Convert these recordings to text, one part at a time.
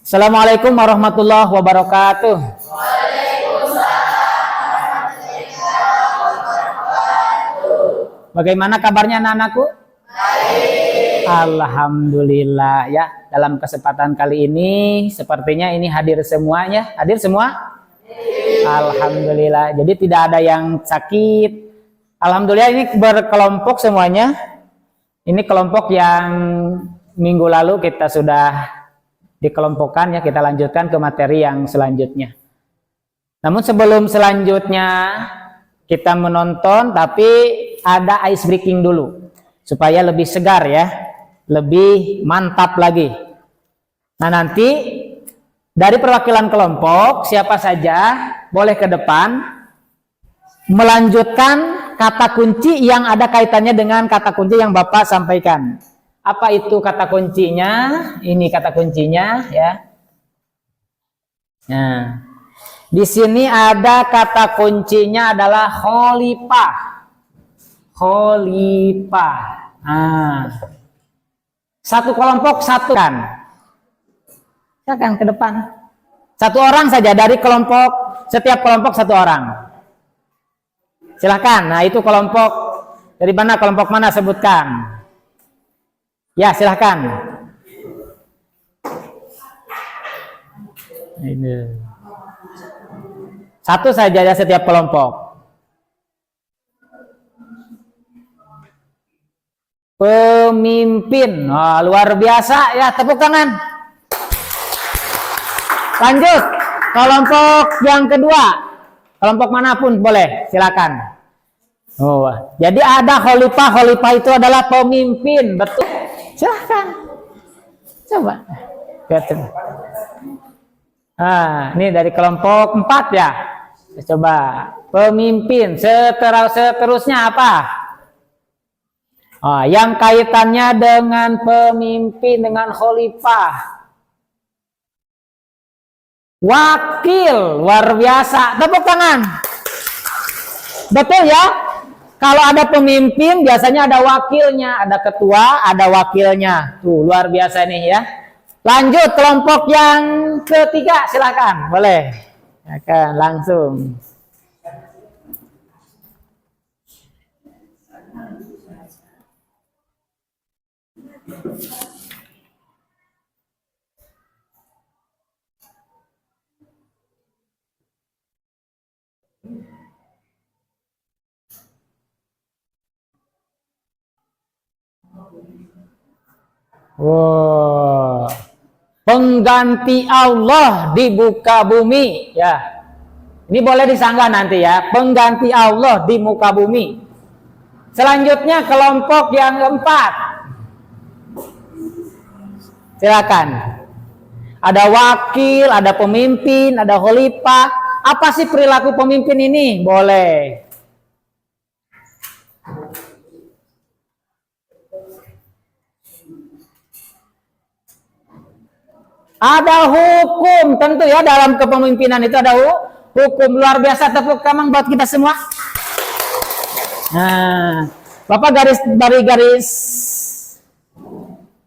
Assalamualaikum warahmatullahi wabarakatuh. Bagaimana kabarnya anak-anakku? Alhamdulillah ya. Dalam kesempatan kali ini sepertinya ini hadir semuanya. Hadir semua? Alhamdulillah. Jadi tidak ada yang sakit. Alhamdulillah ini berkelompok semuanya. Ini kelompok yang minggu lalu kita sudah dikelompokkan ya. Kita lanjutkan ke materi yang selanjutnya. Namun sebelum selanjutnya kita menonton, tapi ada ice breaking dulu supaya lebih segar ya, lebih mantap lagi. Nah, nanti dari perwakilan kelompok siapa saja boleh ke depan melanjutkan kata kunci yang ada kaitannya dengan kata kunci yang Bapak sampaikan. Apa itu kata kuncinya? Ini kata kuncinya ya. Nah, di sini ada kata kuncinya adalah khalifah. Khalifah. Nah, satu kelompok satu kan. Silakan ke depan. Satu orang saja dari kelompok, setiap kelompok satu orang. Silakan. Nah, itu kelompok dari mana? Kelompok mana sebutkan? Ya, silakan. Ini. Satu saja ya setiap kelompok. Pemimpin. Oh, luar biasa ya, tepuk tangan. Lanjut. Kelompok yang kedua. Kelompok manapun boleh, silakan. Oh, jadi ada khalifah. Khalifah itu adalah pemimpin, betul. Silakan. Coba. Nah, ini dari kelompok 4 ya. Coba. Pemimpin. Seterusnya apa? Oh, yang kaitannya dengan pemimpin, dengan khalifah. Wakil. Luar biasa. Tepuk tangan. Betul ya? Kalau ada pemimpin biasanya ada wakilnya, ada ketua, ada wakilnya. Tuh, luar biasa nih ya. Lanjut kelompok yang ketiga, silakan, boleh. Silakan langsung. Wow. Pengganti Allah di muka bumi ya. Ini boleh disanggah nanti ya. Pengganti Allah di muka bumi. Selanjutnya kelompok yang keempat. Silakan. Ada wakil, ada pemimpin, ada khalifah. Apa sih perilaku pemimpin ini? Boleh. Ada hukum, tentu ya, dalam kepemimpinan itu ada hukum. Luar biasa, tepuk tangan buat kita semua. Nah, Bapak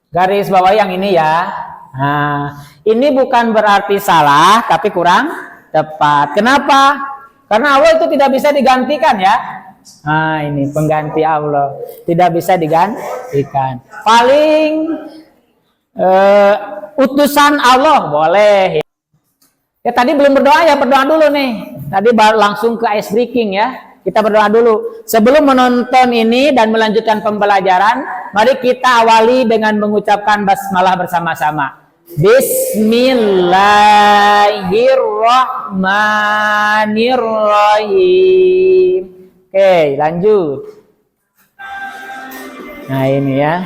garis bawah yang ini ya. Nah, ini bukan berarti salah, tapi kurang tepat. Kenapa? Karena Allah itu tidak bisa digantikan ya. Nah, ini pengganti Allah tidak bisa digantikan. Paling utusan Allah boleh. Ya tadi belum berdoa ya, berdoa dulu nih. Tadi baru langsung ke ice breaking ya. Kita berdoa dulu. Sebelum menonton ini dan melanjutkan pembelajaran, mari kita awali dengan mengucapkan basmalah bersama-sama. Bismillahirrahmanirrahim. Oke, lanjut. Nah, ini ya.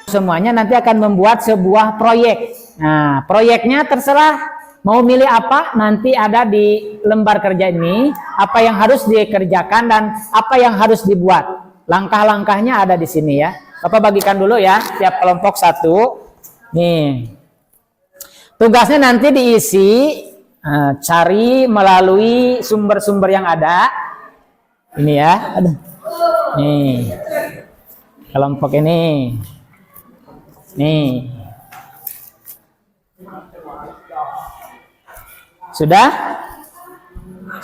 Semuanya nanti akan membuat sebuah proyek. Nah, proyeknya terserah mau milih apa, nanti ada di lembar kerja ini apa yang harus dikerjakan dan apa yang harus dibuat. Langkah-langkahnya ada di sini ya. Bapak bagikan dulu ya, tiap kelompok satu. Nih. Tugasnya nanti diisi, cari melalui sumber-sumber yang ada. Ini ya. Aduh. Nih. Kelompok ini. Nih. Sudah?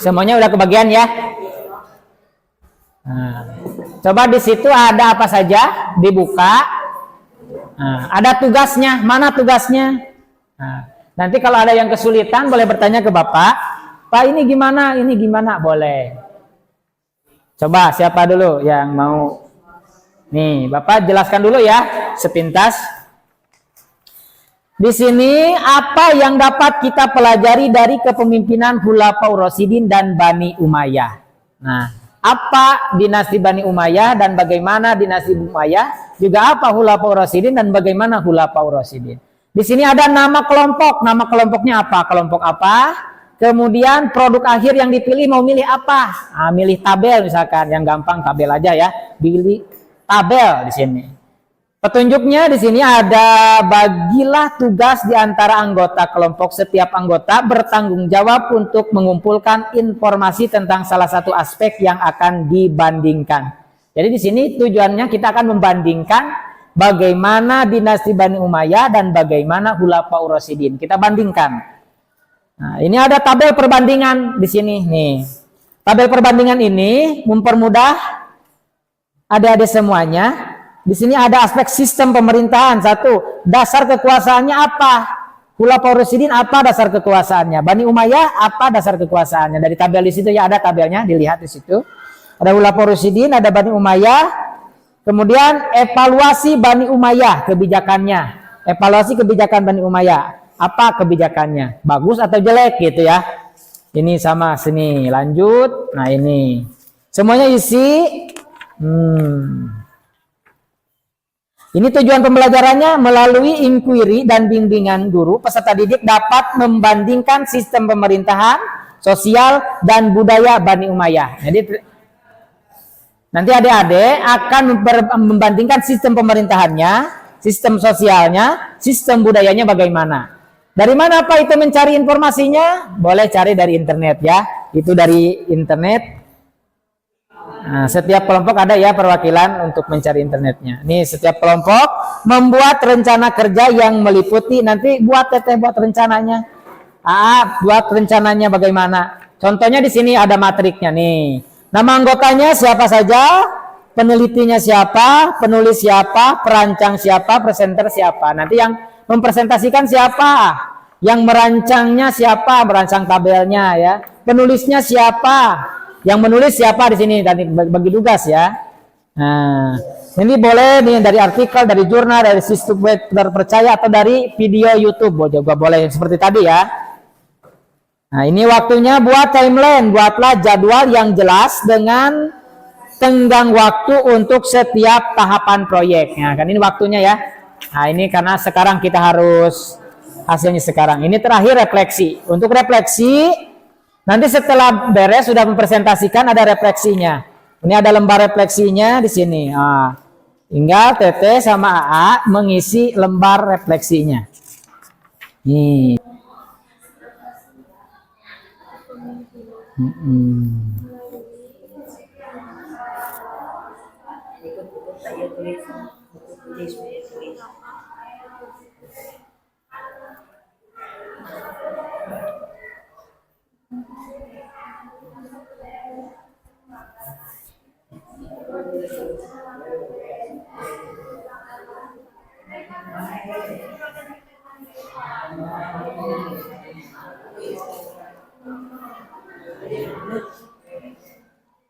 Semuanya udah kebagian ya? Nah, coba di situ ada apa saja, dibuka. Nah, ada tugasnya, mana tugasnya? Nah, nanti kalau ada yang kesulitan boleh bertanya ke Bapak. Pak ini gimana? Ini gimana? Boleh. Coba siapa dulu yang mau? Nih, Bapak jelaskan dulu ya, sepintas. Di sini apa yang dapat kita pelajari dari kepemimpinan Khulafaur Rasyidin dan Bani Umayyah. Nah, apa dinasti Bani Umayyah dan bagaimana dinasti Umayyah, juga apa Khulafaur Rasyidin dan bagaimana Khulafaur Rasyidin. Di sini ada nama kelompok, nama kelompoknya apa, kelompok apa, kemudian produk akhir yang dipilih mau milih apa. Nah, milih tabel misalkan, yang gampang tabel aja ya, pilih tabel di sini. Petunjuknya di sini ada, bagilah tugas di antara anggota kelompok. Setiap anggota bertanggung jawab untuk mengumpulkan informasi tentang salah satu aspek yang akan dibandingkan. Jadi di sini tujuannya kita akan membandingkan bagaimana dinasti Bani Umayyah dan bagaimana Khulafaur Rasyidin. Kita bandingkan. Nah, ini ada tabel perbandingan di sini nih. Tabel perbandingan ini mempermudah adik-adik semuanya. Di sini ada aspek sistem pemerintahan. Satu, dasar kekuasaannya apa? Khulafaur Rasyidin apa dasar kekuasaannya? Bani Umayyah apa dasar kekuasaannya? Dari tabel di situ ya, ada tabelnya, dilihat di situ. Ada Khulafaur Rasyidin, ada Bani Umayyah. Kemudian evaluasi Bani Umayyah kebijakannya. Evaluasi kebijakan Bani Umayyah. Apa kebijakannya? Bagus atau jelek gitu ya. Ini sama sini. Lanjut. Nah, ini. Semuanya isi. Ini tujuan pembelajarannya melalui inquiry dan bimbingan guru, peserta didik dapat membandingkan sistem pemerintahan, sosial, dan budaya Bani Umayyah. Jadi nanti adik-adik akan membandingkan sistem pemerintahannya, sistem sosialnya, sistem budayanya bagaimana. Dari mana Pak itu mencari informasinya? Boleh cari dari internet ya. Itu dari internet. Nah, setiap kelompok ada ya perwakilan untuk mencari internetnya. Nih, setiap kelompok membuat rencana kerja yang meliputi, nanti buat teteh buat rencananya. Buat rencananya bagaimana? Contohnya di sini ada matriknya nih. Nama anggotanya siapa saja, penelitinya siapa, penulis siapa, perancang siapa, presenter siapa. Nanti yang mempresentasikan siapa, yang merancangnya siapa, merancang tabelnya ya. Penulisnya siapa? Yang menulis siapa di sini, tadi bagi tugas ya. Nah, ini boleh nih dari artikel, dari jurnal, dari sistem web terpercaya atau dari video YouTube juga boleh seperti tadi ya. Nah, ini waktunya buat timeline, buatlah jadwal yang jelas dengan tenggang waktu untuk setiap tahapan proyek. Nah, kan ini waktunya ya. Nah, ini karena sekarang kita harus hasilnya sekarang. Ini terakhir refleksi. Untuk refleksi, nanti setelah beres sudah mempresentasikan ada refleksinya. Ini ada lembar refleksinya di sini. Nah, tinggal Tete sama AA mengisi lembar refleksinya. Nih.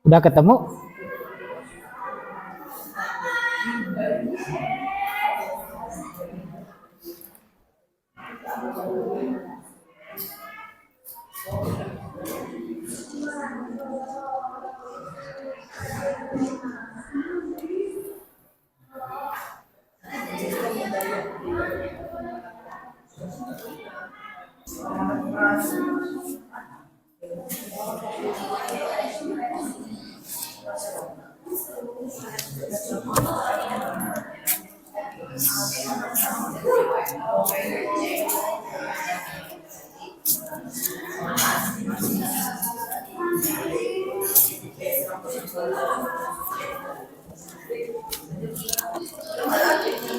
Udah ketemu?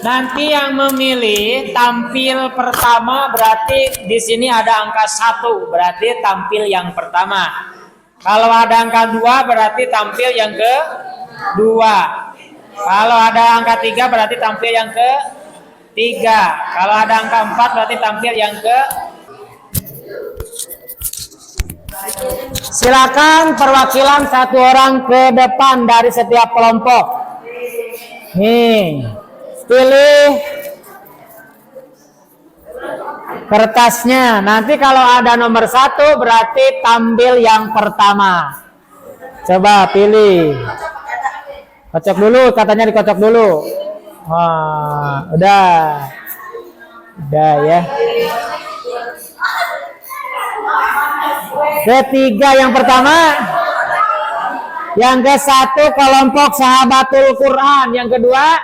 Nanti yang memilih tampil pertama berarti di sini ada angka 1, berarti tampil yang pertama. Kalau ada angka 2 berarti tampil yang kedua. Kalau ada angka 3 berarti tampil yang ketiga. Kalau ada angka 4 berarti tampil yang ke. Silakan perwakilan 1 orang ke depan dari setiap kelompok. Nih, pilih kertasnya. Nanti kalau ada nomor 1 berarti tampil yang pertama. Coba pilih. Kocok dulu, katanya dikocok dulu. Wah, udah ya. Ketiga yang pertama. Yang ke-1 kelompok Sahabatul Quran. Yang kedua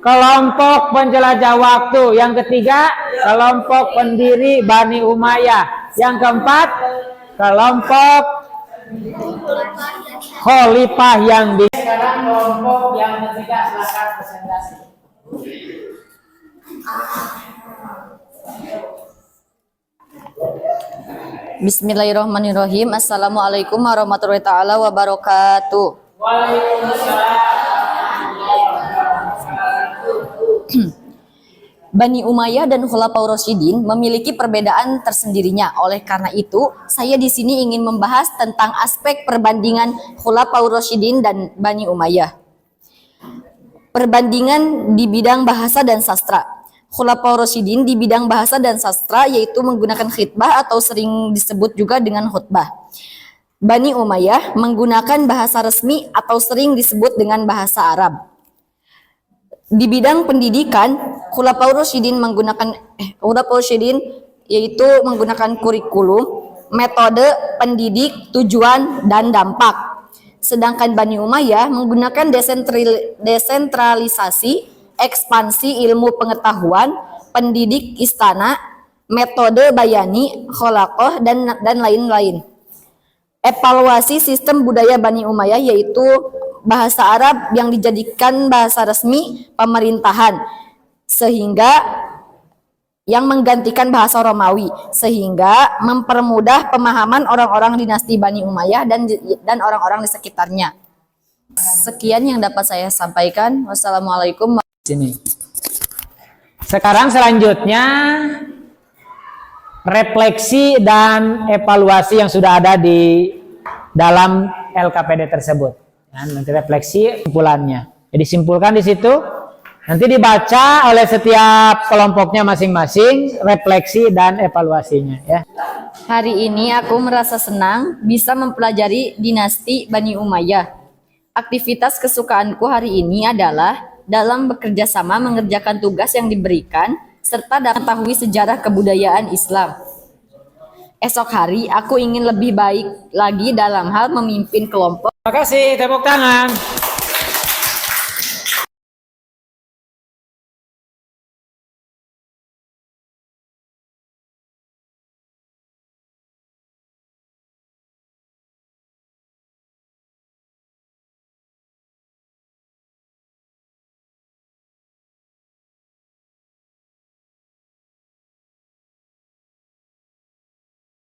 kelompok penjelajah waktu. Yang ketiga kelompok pendiri Bani Umayyah. Yang keempat kelompok khalifah yang di. Sekarang kelompok yang ketiga silakan presentasi. Bismillahirrahmanirrahim. Assalamualaikum warahmatullahi taala wabarakatuh. Waalaikumsalam. Bani Umayyah dan Khulafaur Rasyidin memiliki perbedaan tersendirinya. Oleh karena itu, saya di sini ingin membahas tentang aspek perbandingan Khulafaur Rasyidin dan Bani Umayyah. Perbandingan di bidang bahasa dan sastra. Khulafaur Rasyidin di bidang bahasa dan sastra yaitu menggunakan khitbah atau sering disebut juga dengan khutbah. Bani Umayyah menggunakan bahasa resmi atau sering disebut dengan bahasa Arab. Di bidang pendidikan, Khulafaur Rasyidin yaitu menggunakan kurikulum, metode pendidik, tujuan dan dampak. Sedangkan Bani Umayyah menggunakan desentralisasi, ekspansi ilmu pengetahuan, pendidik istana, metode bayani, kholaqoh dan lain-lain. Evaluasi sistem budaya Bani Umayyah yaitu bahasa Arab yang dijadikan bahasa resmi pemerintahan sehingga yang menggantikan bahasa Romawi sehingga mempermudah pemahaman orang-orang dinasti Bani Umayyah dan orang-orang di sekitarnya. Sekian yang dapat saya sampaikan. Wassalamualaikum. Sini. Sekarang selanjutnya refleksi dan evaluasi yang sudah ada di dalam LKPD tersebut. Nanti refleksi simpulannya. Jadi simpulkan di situ. Nanti dibaca oleh setiap kelompoknya masing-masing refleksi dan evaluasinya ya. Hari ini aku merasa senang bisa mempelajari dinasti Bani Umayyah. Aktivitas kesukaanku hari ini adalah dalam bekerja sama mengerjakan tugas yang diberikan serta mengetahui sejarah kebudayaan Islam. Esok hari aku ingin lebih baik lagi dalam hal memimpin kelompok. Terima kasih, tepuk tangan.